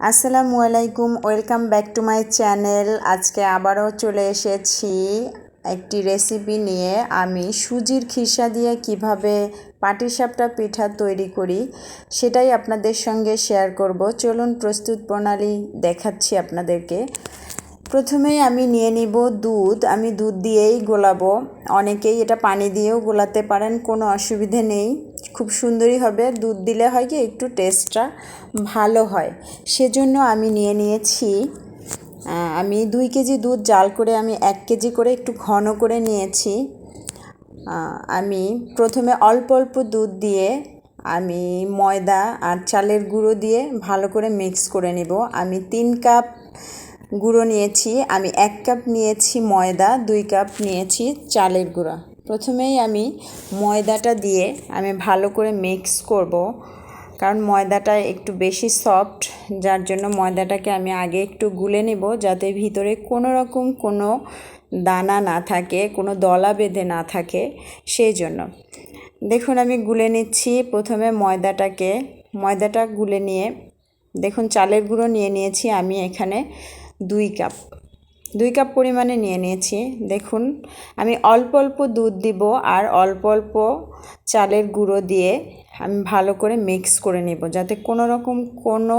আসসালামু আলাইকুম, welcome back to my channel. আজকে আবারও চলে এসেছি একটি রেসিপি নিয়ে। আমি সুজির খিরসা দিয়ে কিভাবে পাটিসাপটা পিঠা তৈরি করি সেটাই আপনাদের সঙ্গে শেয়ার করব। চলুন প্রস্তুত প্রণালী দেখাচ্ছি আপনাদেরকে। প্রথমেই আমি নিয়ে নিব দুধ। আমি দুধ দিয়েই গোলাবো। অনেকেই এটা পানি দিয়েও গোলাতে পারেন, কোনো অসুবিধে নেই, খুব সুন্দরই হবে। দুধ দিলে হয় কি একটু টেস্টটা ভালো হয়, সেজন্য আমি নিয়ে নিয়েছি। আমি 2 কেজি দুধ জাল করে আমি 1 কেজি করে একটু ঘন করে নিয়েছি। আমি প্রথমে অল্প অল্প দুধ দিয়ে আমি ময়দা আর চালের গুঁড়ো দিয়ে ভালো করে মিক্স করে নেব। আমি 3 কাপ গুঁড়ো নিয়েছি, আমি 1 কাপ নিয়েছি ময়দা, 2 কাপ নিয়েছি চালের গুঁড়ো। প্রথমেই আমি ময়দাটা দিয়ে আমি ভালো করে মিক্স করব, কারণ ময়দাটা একটু বেশি সফট, যার জন্য ময়দাটাকে আমি আগে একটু গুলে নেব, যাতে ভিতরে কোনো রকম কোনো দানা না থাকে, কোনো দলা বেঁধে না থাকে, সেই জন্য। দেখুন আমি গুলে নিচ্ছি। প্রথমে ময়দাটা গুলে নিয়ে দেখুন চালের গুঁড়ো নিয়ে নিয়েছি আমি এখানে 2 কাপ পরিমাণে নিয়ে নিয়েছি। দেখুন আমি অল্প অল্প দুধ দিব আর অল্প অল্প চালের গুঁড়ো দিয়ে আমি ভালো করে মিক্স করে নেব, যাতে কোনো রকম কোনো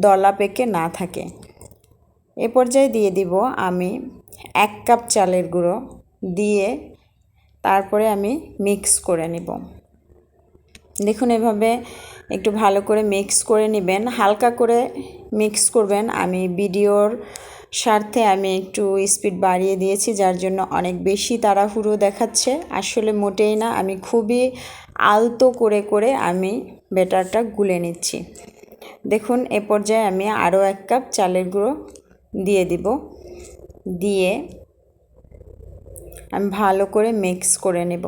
দলা পেকে না থাকে। এ পর্যায়ে দিয়ে দিব আমি 1 কাপ চালের গুঁড়ো দিয়ে তারপরে আমি মিক্স করে নেব। দেখুন এভাবে একটু ভালো করে মিক্স করে নেবেন, হালকা করে মিক্স করবেন। আমি ভিডিওর স্বার্থে আমি একটু স্পিড বাড়িয়ে দিয়েছি, যার জন্য অনেক বেশি তাড়াহুড়ো দেখাচ্ছে। আসলে মোটেই না, আমি খুবই আলতো করে করে আমি ব্যাটারটা গুলে নিচ্ছি। দেখুন এ পর্যায়ে আমি আরও 1 কাপ চালের গুঁড়ো দিয়ে দিব, দিয়ে আমি ভালো করে মিক্স করে নেব।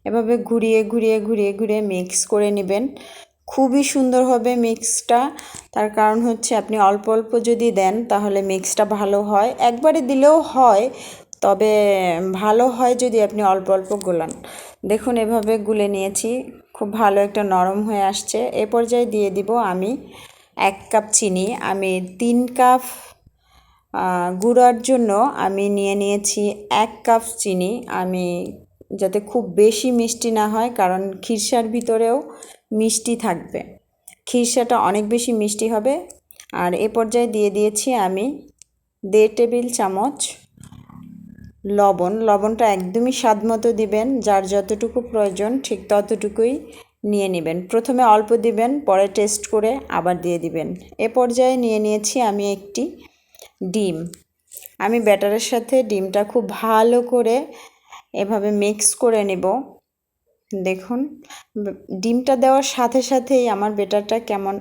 এভাবে ঘুরিয়ে ঘুরিয়ে ঘুরিয়ে ঘুরিয়ে মিক্স করে নেবেন। খুবই সুন্দর হবে মিক্সটা। তার কারণ হচ্ছে আপনি অল্প অল্প যদি দেন তাহলে মিক্সটা ভালো হয়, একবারে দিলেও হয়, তবে ভালো হয় যদি আপনি অল্প অল্প গোলান। দেখুন এভাবে গুলে নিয়েছি, খুব ভালো একটা নরম হয়ে আসছে। এ পর্যায়ে দিয়ে দিব আমি 1 কাপ চিনি। আমি 3 কাপ গুঁড়ার জন্য আমি নিয়ে নিয়েছি 1 কাপ চিনি। আমি যাতে খুব বেশি মিষ্টি না হয়, কারণ খিরসার ভিতরেও মিষ্টি থাকবে, খিরসাটা অনেক বেশি মিষ্টি হবে। আর এ পর্যায়ে দিয়ে দিয়েছি আমি 1.5 টেবিল চামচ লবণটা একদমই স্বাদ মতো দিবেন, যার যতটুকু প্রয়োজন ঠিক ততটুকুই নিয়ে নেবেন। প্রথমে অল্প দিবেন, পরে টেস্ট করে আবার দিয়ে দিবেন। এ পর্যায়ে নিয়ে নিয়েছি আমি একটি ডিম। আমি ব্যাটারের সাথে ডিমটা খুব ভালো করে এভাবে মিক্স করে নেব। দেখুন ডিমটা দেওয়ার সাথে সাথেই আমার ব্যাটারটা কেমন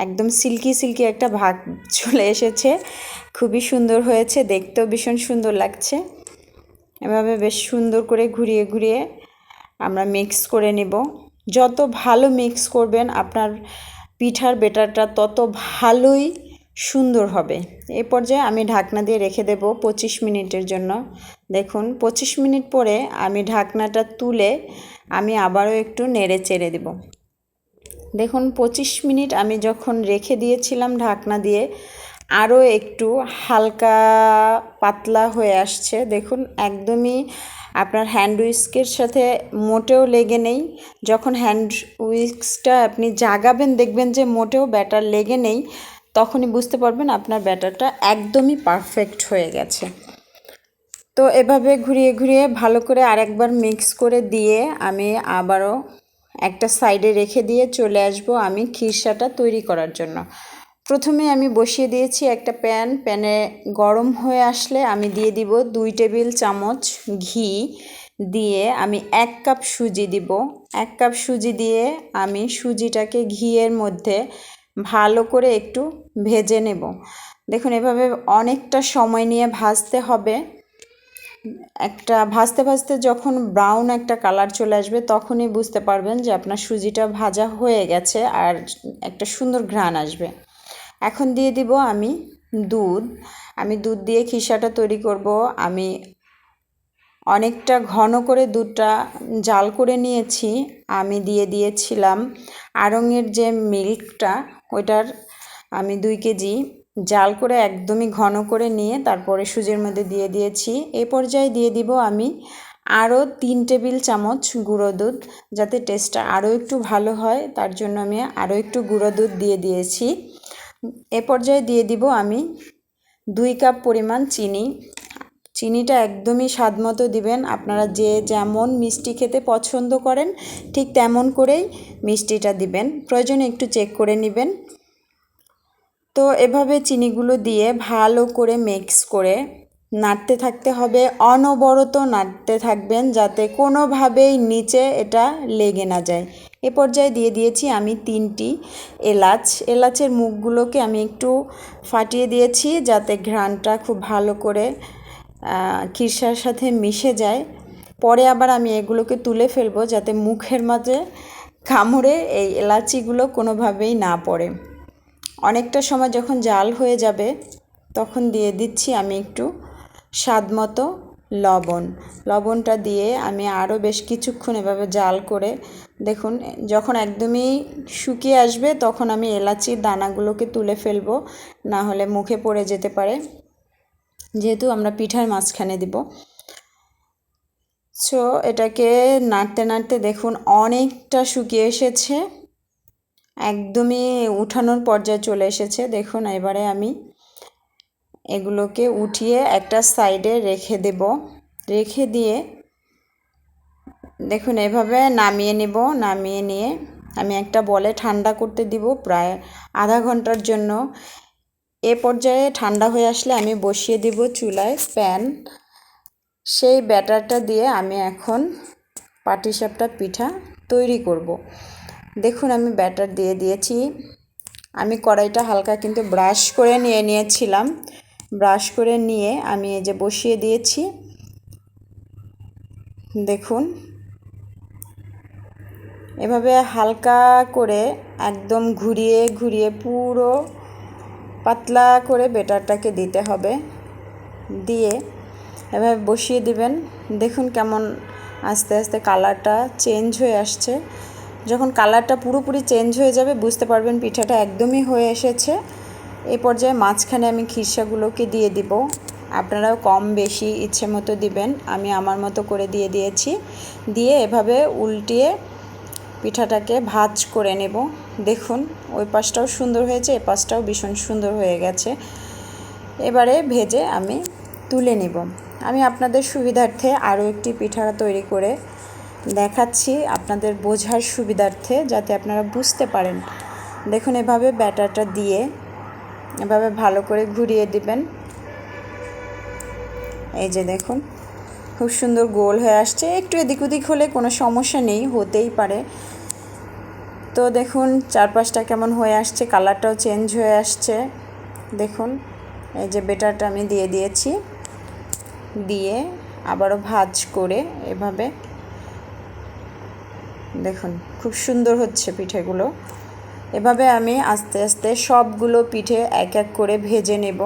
একদম সিল্কি সিল্কি একটা ভাগ চলে এসেছে, খুবই সুন্দর হয়েছে, দেখতেও ভীষণ সুন্দর লাগছে। এভাবে বেশ সুন্দর করে ঘুরিয়ে ঘুরিয়ে আমরা মিক্স করে নেব। যত ভালো মিক্স করবেন আপনার পিঠার ব্যাটারটা তত ভালোই সুন্দর হবে। এ পর্যায়ে আমি ঢাকনা দিয়ে রেখে দেব 25 মিনিটের জন্য। দেখুন 25 মিনিট পরে আমি ঢাকনাটা তুলে আমি আবারও একটু নেড়ে চেড়ে দেব। দেখুন 25 মিনিট আমি যখন রেখে দিয়েছিলাম ঢাকনা দিয়ে, আরও একটু হালকা পাতলা হয়ে আসছে। দেখুন একদমই আপনার হ্যান্ড উইস্কের সাথে মোটেও লেগে নেই। যখন হ্যান্ড উইস্কটা আপনি জাগাবেন দেখবেন যে মোটেও ব্যাটার লেগে নেই, তখনই বুঝতে পারবেন আপনার ব্যাটারটা একদমই পারফেক্ট হয়ে গেছে। তো এভাবে ঘুরিয়ে ঘুরিয়ে ভালো করে আরেকবার মিক্স করে দিয়ে আমি আবারও একটা সাইডে রেখে দিয়ে চলে আসব আমি খিরসাটা তৈরি করার জন্য। প্রথমে আমি বসিয়ে দিয়েছি একটা প্যানে গরম হয়ে আসলে আমি দিয়ে দিব 2 টেবিল চামচ ঘি, দিয়ে আমি 1 কাপ সুজি দিব। 1 কাপ সুজি দিয়ে আমি সুজিটাকে ঘিয়ের মধ্যে ভালো করে একটু ভেজে নেব। দেখুন এভাবে অনেকটা সময় নিয়ে ভাজতে হবে। একটা ভাজতে ভাজতে যখন ব্রাউন একটা কালার চলে আসবে তখনই বুঝতে পারবেন যে আপনার সুজিটা ভাজা হয়ে গেছে আর একটা সুন্দর ঘ্রাণ আসবে। এখন দিয়ে দিব আমি দুধ। আমি দুধ দিয়ে খিরসাটা তৈরি করব। আমি অনেকটা ঘন করে দুধটা জাল করে নিয়েছি। আমি দিয়ে দিয়েছিলাম আড়ঙের যে মিল্কটা, ওইটার আমি 2 কেজি জাল করে একদমই ঘন করে নিয়ে তারপরে সুজির মধ্যে দিয়ে দিয়েছি। এই পর্যায়ে দিয়ে দিব আমি আরও 3 টেবিল চামচ গুঁড়ো দুধ, যাতে টেস্টটা আরও একটু ভালো হয় তার জন্য আমি আরও একটু গুঁড়ো দুধ দিয়ে দিয়েছি। এ পর্যায়ে দিয়ে দিব আমি 2 কাপ পরিমাণ চিনি। চিনিটা একদমই স্বাদ মতো দিবেন, আপনারা যে যেমন মিষ্টি খেতে পছন্দ করেন ঠিক তেমন করেই মিষ্টিটা দিবেন, প্রয়োজনে একটু চেক করে নেবেন। তো এভাবে চিনিগুলো দিয়ে ভালো করে মিক্স করে নাড়তে থাকতে হবে, অনবরত নাড়তে থাকবেন যাতে কোনোভাবেই নিচে এটা লেগে না যায়। এ পর্যায়ে দিয়ে দিয়েছি আমি 3টি এলাচ। এলাচের মুখগুলোকে আমি একটু ফাটিয়ে দিয়েছি যাতে ঘ্রাণটা খুব ভালো করে খিরসার সাথে মিশে যায়। পরে আবার আমি এগুলোকে তুলে ফেলবো যাতে মুখের মাঝে কামড়ে এই এলাচিগুলো কোনোভাবেই না পড়ে। অনেকটা সময় যখন জাল হয়ে যাবে তখন দিয়ে দিচ্ছি আমি একটু স্বাদ মতো লবণ। লবণটা দিয়ে আমি আরও বেশ কিছুক্ষণ এভাবে জাল করে দেখুন, যখন একদমই শুকিয়ে আসবে তখন আমি এলাচির দানাগুলোকে তুলে ফেলবো, না হলে মুখে পড়ে যেতে পারে, যেহেতু আমরা পিঠার মাঝখানে দিব। সো এটাকে নাড়তে নাড়তে দেখুন অনেকটা শুকিয়ে এসেছে, একদমই উঠানোর পর্যায়ে চলে এসেছে। দেখুন এবারে আমি এগুলোকে উঠিয়ে একটা সাইডে রেখে দেব। রেখে দিয়ে দেখুন এভাবে নামিয়ে নেব। নামিয়ে নিয়ে আমি একটা বলে ঠান্ডা করতে দিব প্রায় আধা ঘন্টার জন্য। এ পর্যায়ে ঠান্ডা হয়ে আসলে আমি বসিয়ে দিব চুলায় প্যান। সেই ব্যাটারটা দিয়ে আমি এখন পাটিসাপটা পিঠা তৈরি করব। দেখুন আমি ব্যাটার দিয়ে দিয়েছি। আমি কড়াইটা হালকা কিন্তু ব্রাশ করে নিয়েছিলাম। ব্রাশ করে নিয়ে আমি এই যে বসিয়ে দিয়েছি। দেখুন এভাবে হালকা করে একদম ঘুরিয়ে ঘুরিয়ে পুরো পাতলা করে ব্যাটারটাকে দিতে হবে। দিয়ে এভাবে বসিয়ে দিবেন। দেখুন কেমন আস্তে আস্তে কালারটা চেঞ্জ হয়ে আসছে। যখন কালারটা পুরোপুরি চেঞ্জ হয়ে যাবে বুঝতে পারবেন পিঠাটা একদমই হয়ে এসেছে। এই পর্যায়ে মাঝখানে আমি খিরসাগুলোকে দিয়ে দিব। আপনারাও কম বেশি ইচ্ছে মতো দিবেন, আমি আমার মতো করে দিয়ে দিয়েছি। দিয়ে এভাবে উল্টিয়ে পিঠাটাকে ভাঁজ করে নেব। দেখুন ওই পাশটাও সুন্দর হয়েছে, এ পাশটাও ভীষণ সুন্দর হয়ে গেছে। এবারে ভেজে আমি তুলে নেব। আমি আপনাদের সুবিধার্থে আরও একটি পিঠা তৈরি করে দেখাচ্ছি, আপনাদের বোঝার সুবিধার্থে, যাতে আপনারা বুঝতে পারেন। দেখুন এভাবে ব্যাটারটা দিয়ে এভাবে ভালো করে ঘুরিয়ে দিবেন। এই যে দেখুন খুব সুন্দর গোল হয়ে আসছে। একটু এদিক ওদিক হলে কোনো সমস্যা নেই, হতেই পারে। তো দেখুন চারপাশটা কেমন হয়ে আসছে, কালারটাও চেঞ্জ হয়ে আসছে। দেখুন এই যে ব্যাটারটা আমি দিয়ে দিয়েছি, দিয়ে আবারও ভাঁজ করে এভাবে দেখুন খুব সুন্দর হচ্ছে পিঠেগুলো। এভাবে আমি আস্তে আস্তে সবগুলো পিঠে এক এক করে ভেজে নেব।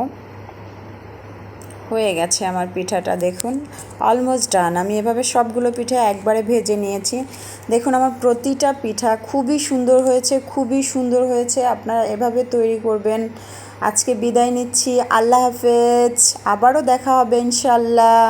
হয়ে গেছে আমার পিঠাটা, দেখুন অলমোস্ট ডান। আমি এভাবে সবগুলো পিঠে একবারে ভেজে নিয়েছি। দেখুন আমার প্রতিটা পিঠা খুবই সুন্দর হয়েছে, খুবই সুন্দর হয়েছে। আপনারা এভাবে তৈরি করবেন। আজকে বিদায় নিচ্ছি, আল্লাহ হাফেজ, আবারও দেখা হবে ইনশাল্লাহ।